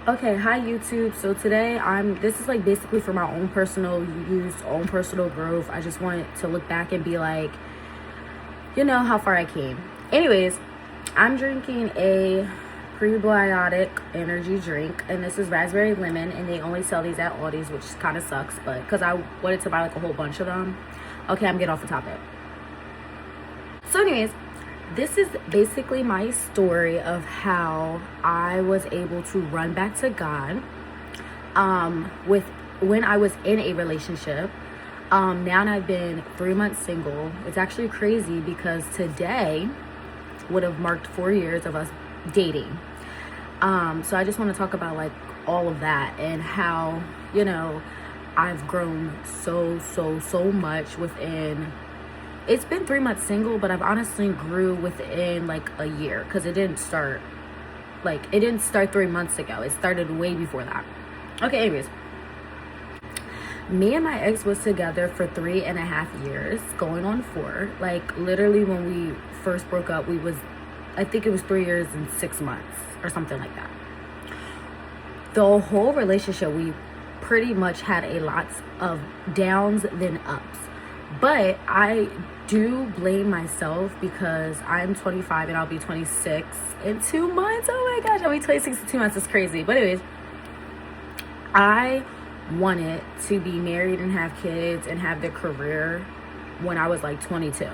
Okay, hi YouTube. So today this is like basically for my own personal use, own personal growth. I just want to look back and be like, how far I came. Anyways, I'm drinking a prebiotic energy drink, and this is raspberry lemon, and they only sell these at Aldi's, which kind of sucks, but because I wanted to buy like a whole bunch of them. Okay, I'm getting off the topic. So anyways, this is basically my story of how I was able to run back to God with when I was in a relationship. Now I've been 3 months single. It's actually crazy because today would have marked 4 years of us dating. So I just want to talk about like all of that and how, I've grown so much within. It's been 3 months single, but I've honestly grew within like a year because it didn't start 3 months ago. It started way before that. Okay, anyways, me and my ex was together for 3.5 years, going on 4. Like literally when we first broke up, I think it was 3 years and 6 months or something like that. The whole relationship, we pretty much had a lot of downs than ups. But I do blame myself because I'm 25 and I'll be 26 in 2 months. Oh my gosh, I'll be 26 in 2 months. It's crazy. But anyways, I wanted to be married and have kids and have the career when I was like 22.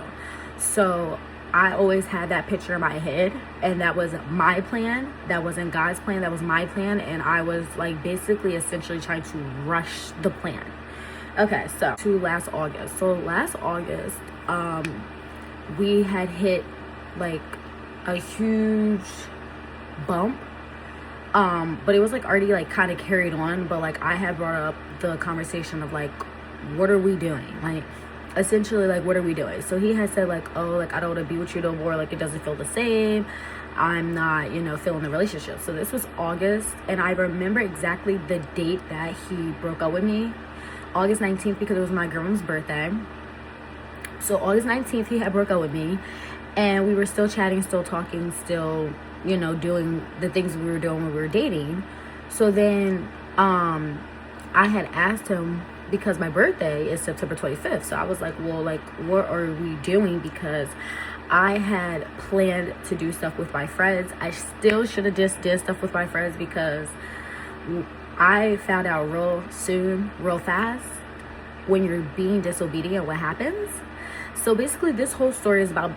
So I always had that picture in my head, and that was my plan. That wasn't God's plan. That was my plan. And I was like basically essentially trying to rush the plan. Okay, so to last August. So last August, we had hit like a huge bump. But it was like already like kind of carried on, but like I had brought up the conversation of like, what are we doing? Like essentially like, what are we doing? So he had said like, oh, like I don't want to be with you no more. Like it doesn't feel the same. I'm not, feeling the relationship. So this was August, and I remember exactly the date that he broke up with me. August 19th, because it was my girl's birthday. So August 19th, he had broke up with me, and we were still chatting, still talking, still, doing the things we were doing when we were dating. So then I had asked him, because my birthday is September 25th. So I was like, well, like, what are we doing? Because I had planned to do stuff with my friends. I still should have just did stuff with my friends, because I found out real fast, when you're being disobedient, what happens. So basically this whole story is about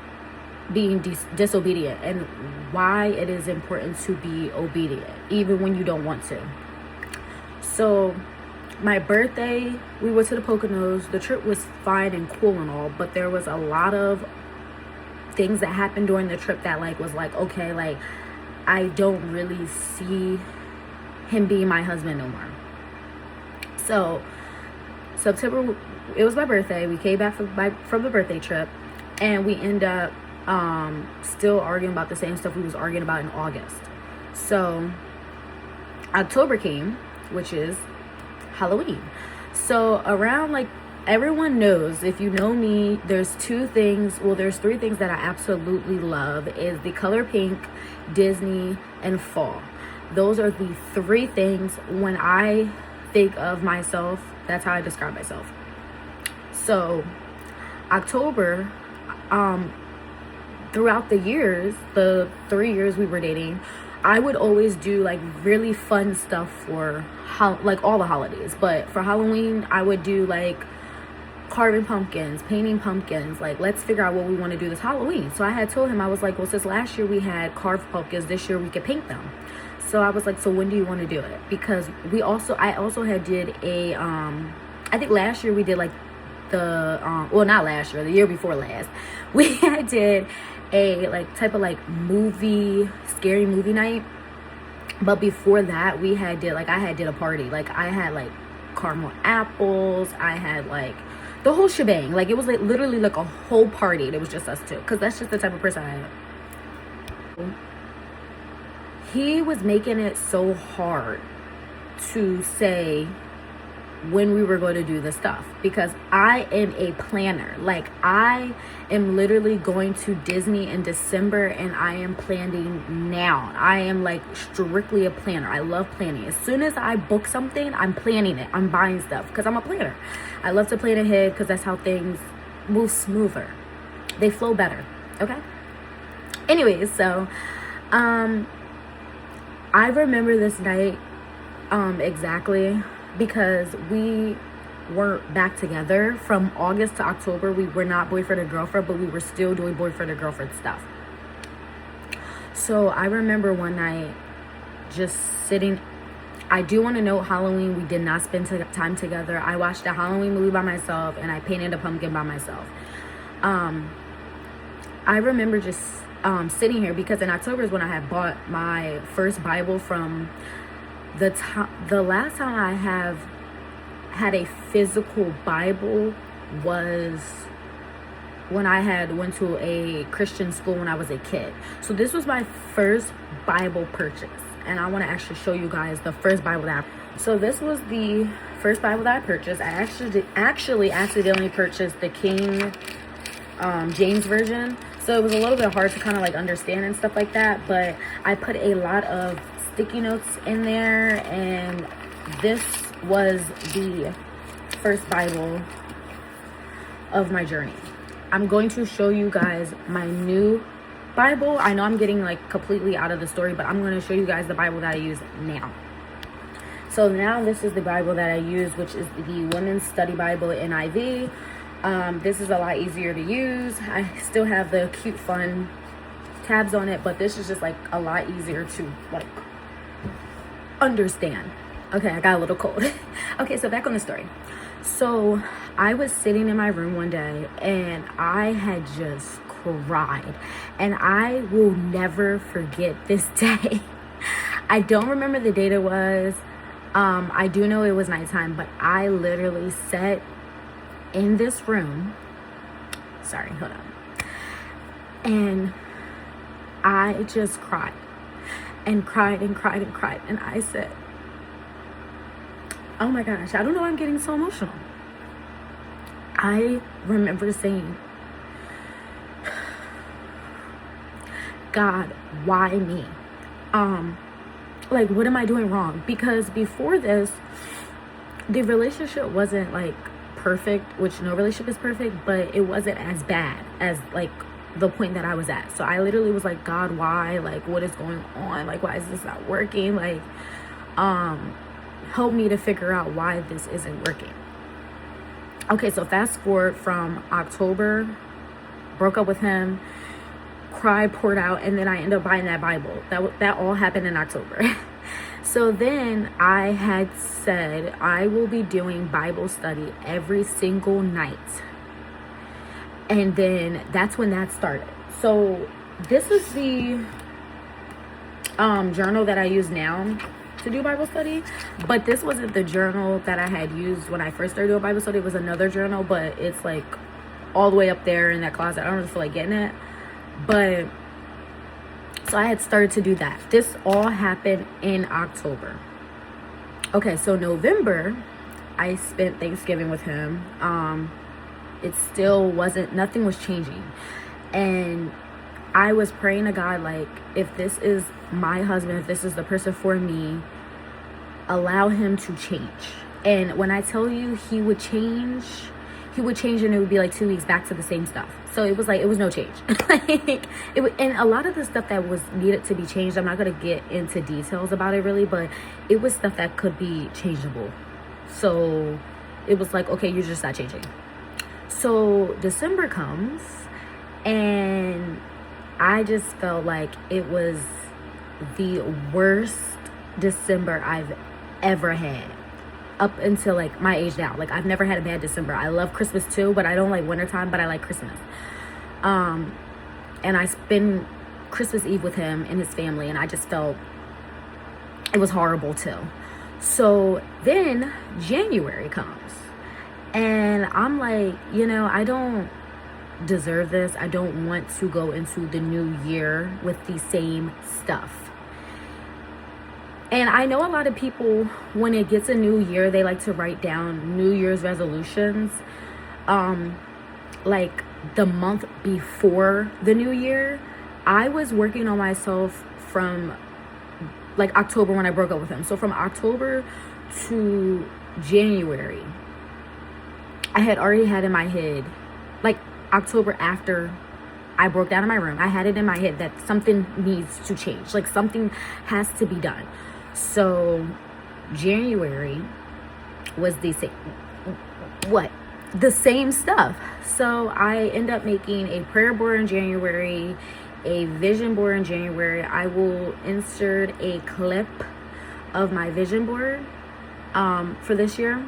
being disobedient and why it is important to be obedient even when you don't want to. So my birthday, we went to the Poconos. The trip was fine and cool and all, but there was a lot of things that happened during the trip that like was like, okay, like I don't really see him being my husband no more. So September, it was my birthday. We came back from the birthday trip, and we end up still arguing about the same stuff we was arguing about in August. So October came, which is Halloween. So around like, everyone knows, if you know me, there's 3 things that I absolutely love, is the color pink, Disney, and fall. Those are the 3 things when I think of myself, that's how I describe myself. So October, throughout the years, the 3 years we were dating, I would always do like really fun stuff for like all the holidays. But for Halloween, I would do like carving pumpkins, painting pumpkins. Like, let's figure out what we want to do this Halloween. So I had told him, I was like, well, since last year we had carved pumpkins, this year we could paint them. So I was like, so when do you want to do it? Because I also had did a, I think last year we did like well, not last year, the year before last, we had did a like type of like scary movie night. But before that, I had did a party. Like I had like caramel apples. I had like the whole shebang. Like it was like literally like a whole party. And it was just us two, because that's just the type of person I am. He was making it so hard to say when we were going to do the stuff, because I am a planner. Like, I am literally going to Disney in December, and I am planning now. I am like strictly a planner. I love planning. As soon as I book something, I'm planning it. I'm buying stuff because I'm a planner. I love to plan ahead because that's how things move smoother. They flow better. Okay. Anyways, so I remember this night exactly, because we weren't back together from August to October. We were not boyfriend and girlfriend, but we were still doing boyfriend and girlfriend stuff. So I remember one night just sitting. I do want to note, Halloween, we did not spend time together. I watched a Halloween movie by myself, and I painted a pumpkin by myself. I remember just sitting here, because in October is when I had bought my first Bible. From the last time I have had a physical Bible was when I had went to a Christian school when I was a kid. So this was my first Bible purchase, and I want to actually show you guys the first Bible that so this was the first Bible that I purchased. I actually accidentally purchased the King James version, so it was a little bit hard to kind of like understand and stuff like that, but I put a lot of sticky notes in there, and this was the first Bible of my journey. I'm going to show you guys my new Bible. I know I'm getting like completely out of the story, but I'm going to show you guys the Bible that I use now. So now this is the Bible that I use, which is the Women's Study Bible NIV. This is a lot easier to use. I still have the cute fun tabs on it, but this is just like a lot easier to like understand. Okay, I got a little cold. Okay, so back on the story. So I was sitting in my room one day, and I had just cried, and I will never forget this day. I don't remember the date it was. I do know it was nighttime, but I literally sat in this room. Sorry, hold on. And I just cried and cried and cried and cried. And I said, oh my gosh, I don't know why I'm getting so emotional. I remember saying, God, why me? Like, what am I doing wrong? Because before this, the relationship wasn't like perfect, which no relationship is perfect, but it wasn't as bad as like the point that I was at. So I literally was like, God, why? Like, what is going on? Like, why is this not working? Like, help me to figure out why this isn't working. Okay, so fast forward from October, broke up with him, cried, poured out, and then I ended up buying that Bible. That all happened in October. So then I had said I will be doing Bible study every single night. And then that's when that started. So this is the journal that I use now to do Bible study, but this wasn't the journal that I had used when I first started doing Bible study. It was another journal, but it's like all the way up there in that closet. I don't really feel like getting it, but so I had started to do that. This all happened in October. Okay, so November, I spent Thanksgiving with him. It still wasn't, nothing was changing. And I was praying to God, like, if this is my husband, if this is the person for me, allow him to change. And when I tell you he would change and it would be like 2 weeks back to the same stuff. So it was like, it was no change. Like, and a lot of the stuff that was needed to be changed, I'm not going to get into details about it really, but it was stuff that could be changeable. So it was like, okay, you're just not changing. So December comes, and I just felt like it was the worst December I've ever had up until like my age now. Like, I've never had a bad December. I love Christmas too, but I don't like wintertime, but I like Christmas. And I spend Christmas Eve with him and his family, and I just felt it was horrible too. So then January comes, and I'm like, you know, I don't deserve this. I don't want to go into the new year with the same stuff. And I know a lot of people, when it gets a new year, they like to write down New Year's resolutions, like the month before the new year. I was working on myself from like October when I broke up with him. So from October to January, I had already had in my head, like October after I broke down in my room, I had it in my head that something needs to change. Like something has to be done. So January was the same stuff. So I end up making a prayer board in January, a vision board in January. I will insert a clip of my vision board for this year,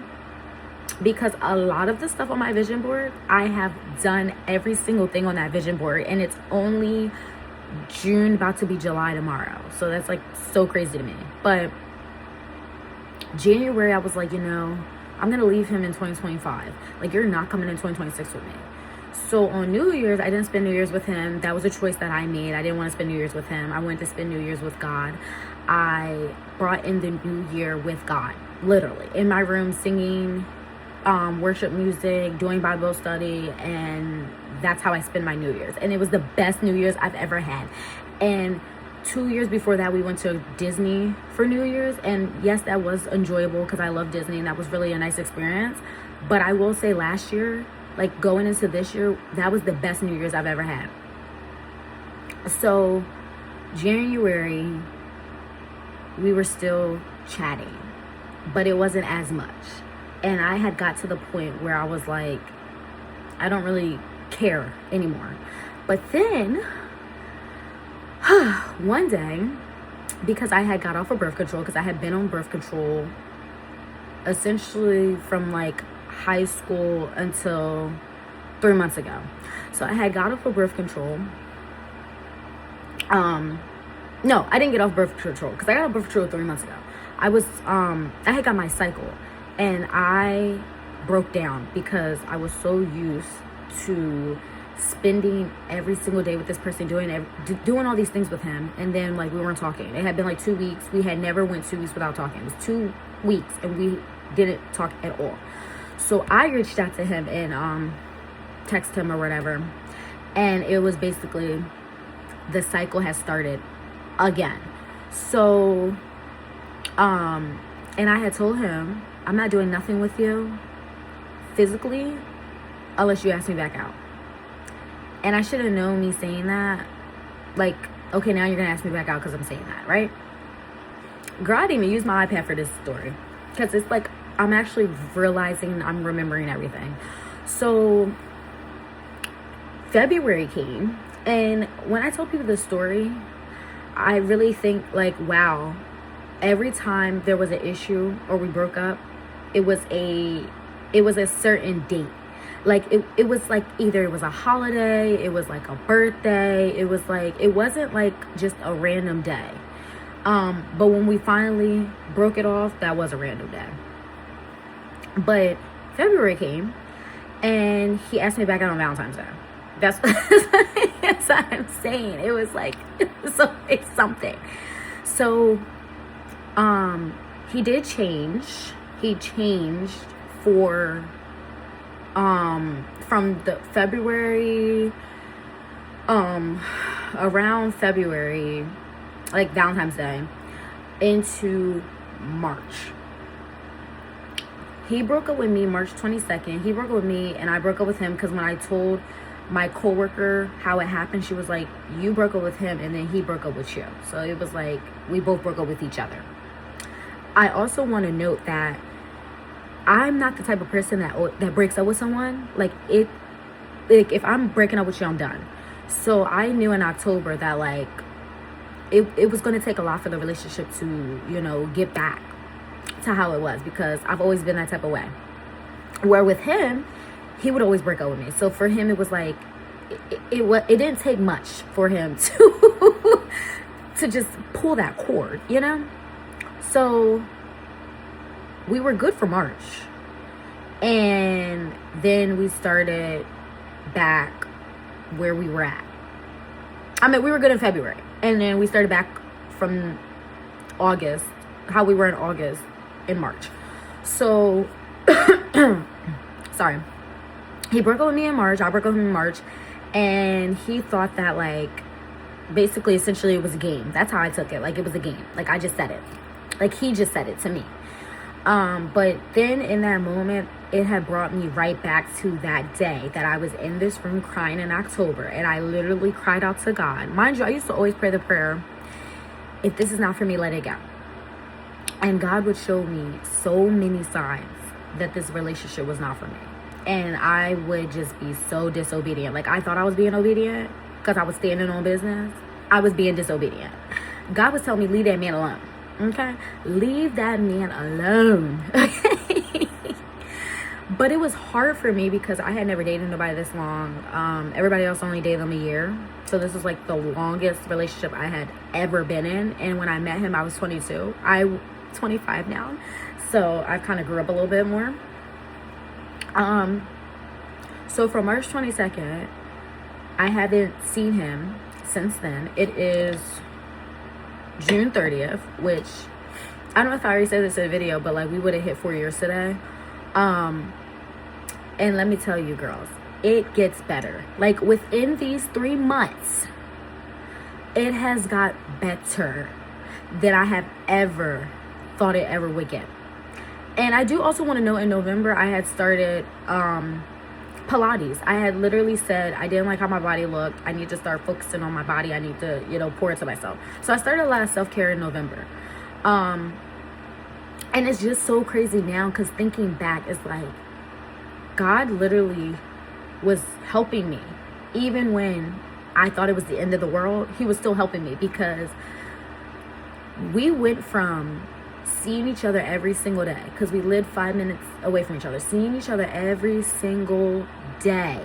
because a lot of the stuff on my vision board, I have done every single thing on that vision board, and it's only June, about to be July tomorrow. So that's like so crazy to me. But January, I was like, I'm gonna leave him in 2025. Like, you're not coming in 2026 with me. So on New Year's, I didn't spend New Year's with him. That was a choice that I made. I didn't want to spend New Year's with him. I wanted to spend New Year's with God. I brought in the new year with God, literally in my room, singing worship music, doing Bible study, and that's how I spend my New Year's. And it was the best New Year's I've ever had. And 2 years before that, we went to Disney for New Year's, and yes, that was enjoyable because I love Disney, and that was really a nice experience. But I will say, last year, like going into this year, that was the best New Year's I've ever had. So January, we were still chatting, but it wasn't as much. And I had got to the point where I was like, I don't really care anymore. But then one day, because I had got off of birth control, because I had been on birth control essentially from like high school until 3 months ago. So I had got off of birth control. No, I didn't get off birth control, because I got off birth control 3 months ago. I had got my cycle, and I broke down because I was so used to spending every single day with this person, doing all these things with him, and then like we weren't talking. It had been like 2 weeks. We had never went 2 weeks without talking. It was 2 weeks and we didn't talk at all. So I reached out to him and texted him or whatever, and it was basically the cycle has started again. So and I had told him, I'm not doing nothing with you physically unless you ask me back out. And I should have known, me saying that, like, okay, now you're gonna ask me back out because I'm saying that, right? Girl, I didn't even use my iPad for this story, because it's like I'm actually realizing I'm remembering everything. So February came, and when I tell people this story, I really think like, wow, every time there was an issue or we broke up, it was a certain date. Like it was like either it was a holiday, it was like a birthday, it was like, it wasn't like just a random day. But when we finally broke it off, that was a random day. But February came and he asked me back out on Valentine's Day. That's what I'm saying. It was like, so it's something. So he did change. He changed for from the February, around February, like Valentine's Day, into March. He broke up with me March 22nd. He broke up with me and I broke up with him because when I told my coworker how it happened, she was like, you broke up with him and then he broke up with you. So it was like we both broke up with each other. I also want to note that I'm not the type of person that breaks up with someone. Like if I'm breaking up with you, I'm done. So I knew in October that like it was going to take a lot for the relationship to, get back to how it was, because I've always been that type of way. Where with him, he would always break up with me. So for him, it was like it didn't take much for him to to just pull that cord, So we were good for March, and then we started back where we were at. I mean, we were good in February, and then we started back from August how we were in August, in March. So, sorry. He broke up with me in March. I broke up with him in March. And he thought that, like, basically, essentially, it was a game. That's how I took it. Like, it was a game. Like, I just said it. Like, he just said it to me. But then in that moment, it had brought me right back to that day that I was in this room crying in October. And I literally cried out to God. Mind you, I used to always pray the prayer, if this is not for me, let it go. And God would show me so many signs that this relationship was not for me. And I would just be so disobedient. Like, I thought I was being obedient because I was standing on business. I was being disobedient. God was telling me, leave that man alone. Okay? Leave that man alone. But it was hard for me because I had never dated nobody this long. Everybody else only dated them a year. So this was like the longest relationship I had ever been in. And when I met him, I was 22. I'm 25 now. So I kind of grew up a little bit more. So from March 22nd, I haven't seen him since then. It is June 30th, which I don't know if I already said this in a video, but like we would have hit 4 years today. And let me tell you, girls, it gets better. Like within these 3 months, it has got better than I have ever thought it ever would get. And I do also want to know, in November, I had started Pilates. I had literally said I didn't like how my body looked. I need to start focusing on my body. I need to, pour into myself. So I started a lot of self-care in November. And it's just so crazy now because thinking back, it's like God literally was helping me. Even when I thought it was the end of the world, he was still helping me because we went from seeing each other every single day, because we lived 5 minutes away from each other, seeing each other every single day,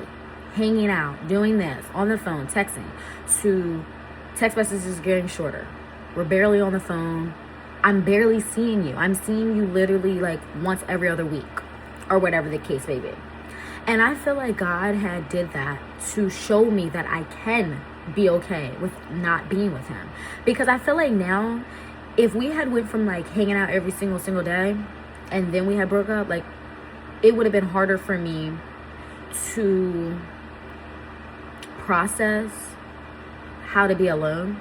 hanging out, doing this, on the phone, texting, to text messages getting shorter. We're barely on the phone. I'm barely seeing you. I'm seeing you literally like once every other week or whatever the case may be. And I feel like God had did that to show me that I can be okay with not being with him. Because I feel like now, if we had went from like hanging out every single day and then we had broke up, like it would have been harder for me to process how to be alone.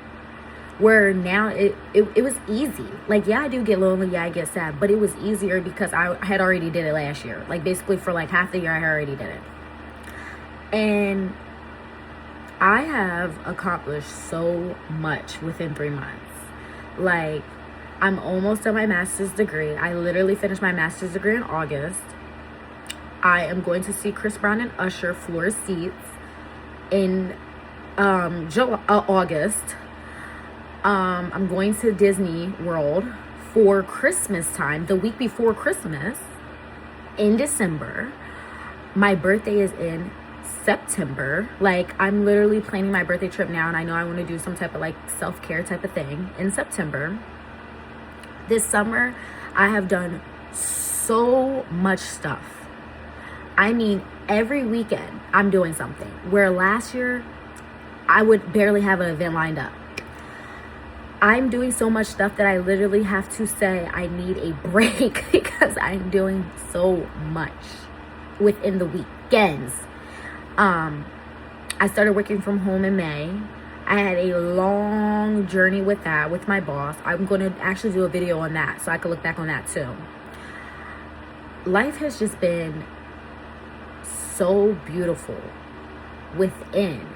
Where now it was easy. Like, yeah, I do get lonely, yeah, I get sad, but it was easier because I had already did it last year. Like basically for like half the year I already did it. And I have accomplished so much within 3 months. Like, I'm almost done my master's degree. I literally finished my master's degree in August. I am going to see Chris Brown and Usher floor seats in August. I'm going to Disney World for Christmas time, the week before Christmas, in December. My birthday is in September. Like, I'm literally planning my birthday trip now, and I know I want to do some type of like self-care type of thing in September. This summer, I have done so much stuff. I mean, every weekend I'm doing something. Where last year, I would barely have an event lined up. I'm doing so much stuff that I literally have to say I need a break because I'm doing so much within the weekends. I started working from home in May. I had a long journey with that, with my boss. I'm going to actually do a video on that so I can look back on that too. Life has just been so beautiful within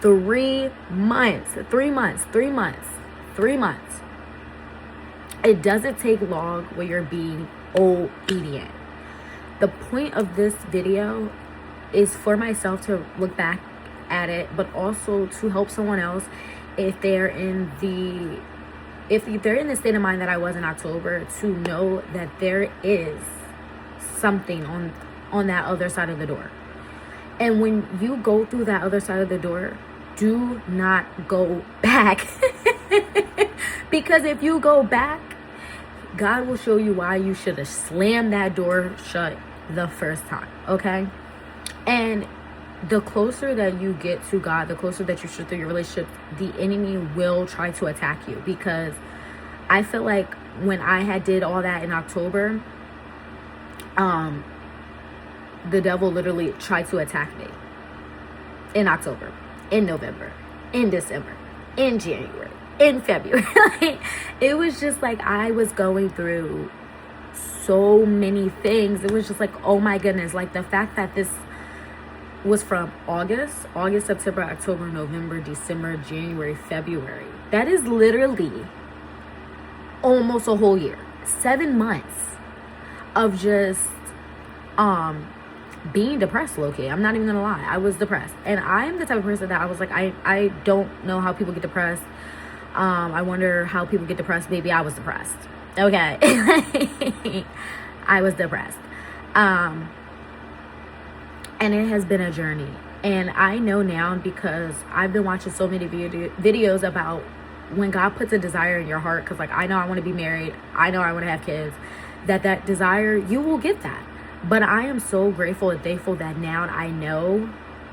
3 months. 3 months. 3 months. 3 months. It doesn't take long when you're being obedient. The point of this video is for myself to look back at it, but also to help someone else if they're in the state of mind that I was in October, to know that there is something on that other side of the door. And when you go through that other side of the door, do not go back. Because if you go back, God will show you why you should have slammed that door shut the first time, okay? And the closer that you get to God, the closer that you should through your relationship, the enemy will try to attack you. Because I feel like when I had did all that in October, the devil literally tried to attack me in October, in November, in December, in January, in February. Like, it was just like I was going through so many things. It was just like, oh my goodness, like the fact that this was from August, September, October, November, December, January, February. That is literally almost a whole year. 7 months of just being depressed, low-key. I'm not even gonna lie. I was depressed. And I'm the type of person that I was like, I don't know how people get depressed. I wonder how people get depressed. Maybe I was depressed. Okay. I was depressed. And it has been a journey. And I know now, because I've been watching so many videos about when God puts a desire in your heart, because like I know I want to be married, I know I want to have kids, that desire, you will get that. But I am so grateful and thankful that now I know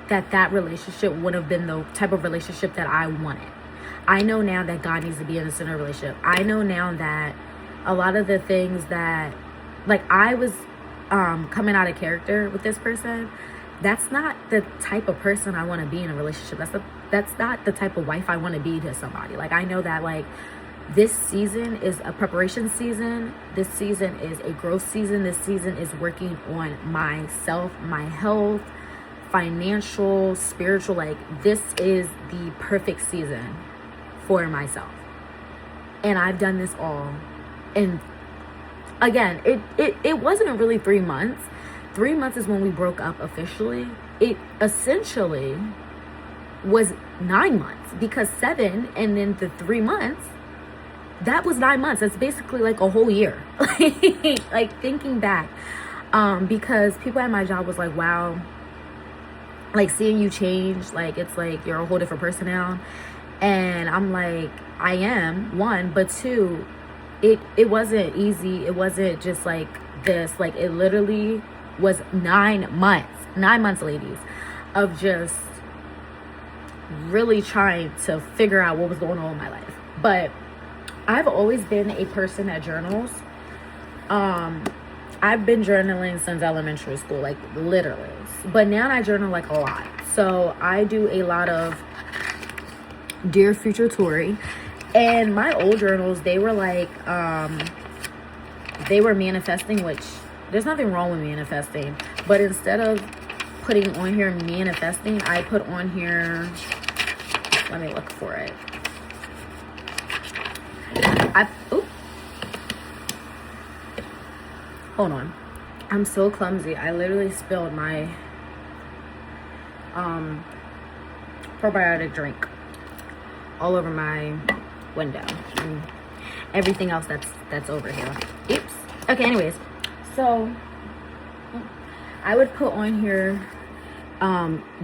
that relationship would have been the type of relationship that I wanted. I know now that God needs to be in the center of the relationship. I know now that a lot of the things that, like, I was coming out of character with this person, that's not the type of person I want to be in a relationship. That's not the type of wife I want to be to somebody. Like, I know that, like, this season is a preparation season. This season is a growth season. This season is working on myself, my health, financial, spiritual. Like, this is the perfect season for myself. And I've done this all. And again, it wasn't really 3 months. 3 months is when we broke up officially. It essentially was 9 months, because 7 and then the 3 months, that was 9 months. That's basically like a whole year. Like, thinking back, because people at my job was like, wow, like, seeing you change, like, it's like you're a whole different person now. And I'm like, I am, one, but two, it wasn't easy. It wasn't just like this. Like, it literally was 9 months, ladies, of just really trying to figure out what was going on in my life. But I've always been a person that journals. I've been journaling since elementary school, like, literally. But now I journal like a lot. So I do a lot of Dear Future Tori. And my old journals, they were like, they were manifesting, which there's nothing wrong with manifesting. But instead of putting on here manifesting, I put on here, let me look for it. Hold on. I'm so clumsy. I literally spilled my probiotic drink all over my window and everything else that's over here. Oops. Okay, anyways. So I would put on here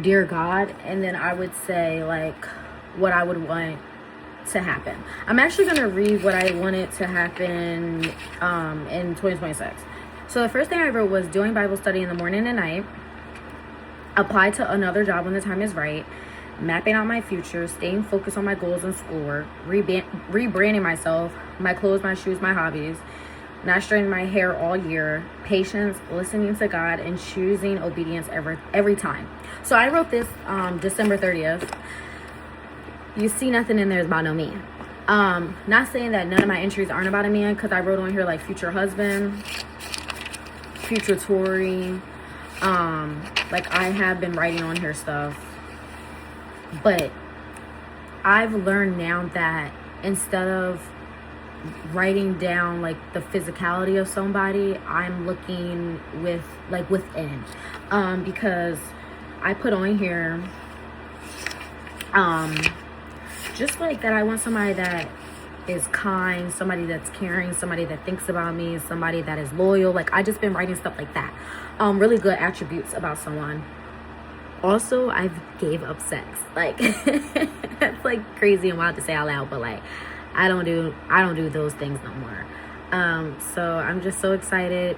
Dear God, and then I would say, like, what I would want to happen. I'm actually going to read what I wanted to happen in 2026. So the first thing I wrote was doing Bible study in the morning and night, apply to another job when the time is right, mapping out my future, staying focused on my goals and schoolwork, rebranding myself, my clothes, my shoes, my hobbies, not straightening my hair all year, patience, listening to God, and choosing obedience every time. So I wrote this December 30th. You see, nothing in there is about no man. Not saying that none of my entries aren't about a man, because I wrote on here like future husband, future Tory. Like, I have been writing on here stuff, but I've learned now that instead of writing down like the physicality of somebody, I'm looking within, because I put on here just like that I want somebody that is kind, somebody that's caring, somebody that thinks about me, somebody that is loyal. Like, I just been writing stuff like that, really good attributes about someone. Also, I've gave up sex. Like, that's like crazy and wild to say out loud, but like, I don't do those things no more. So I'm just so excited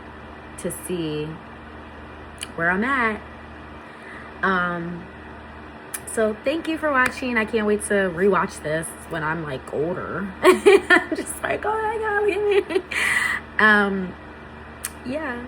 to see where I'm at. So thank you for watching. I can't wait to rewatch this when I'm like older. I'm just like, oh my god, look at me. Yeah.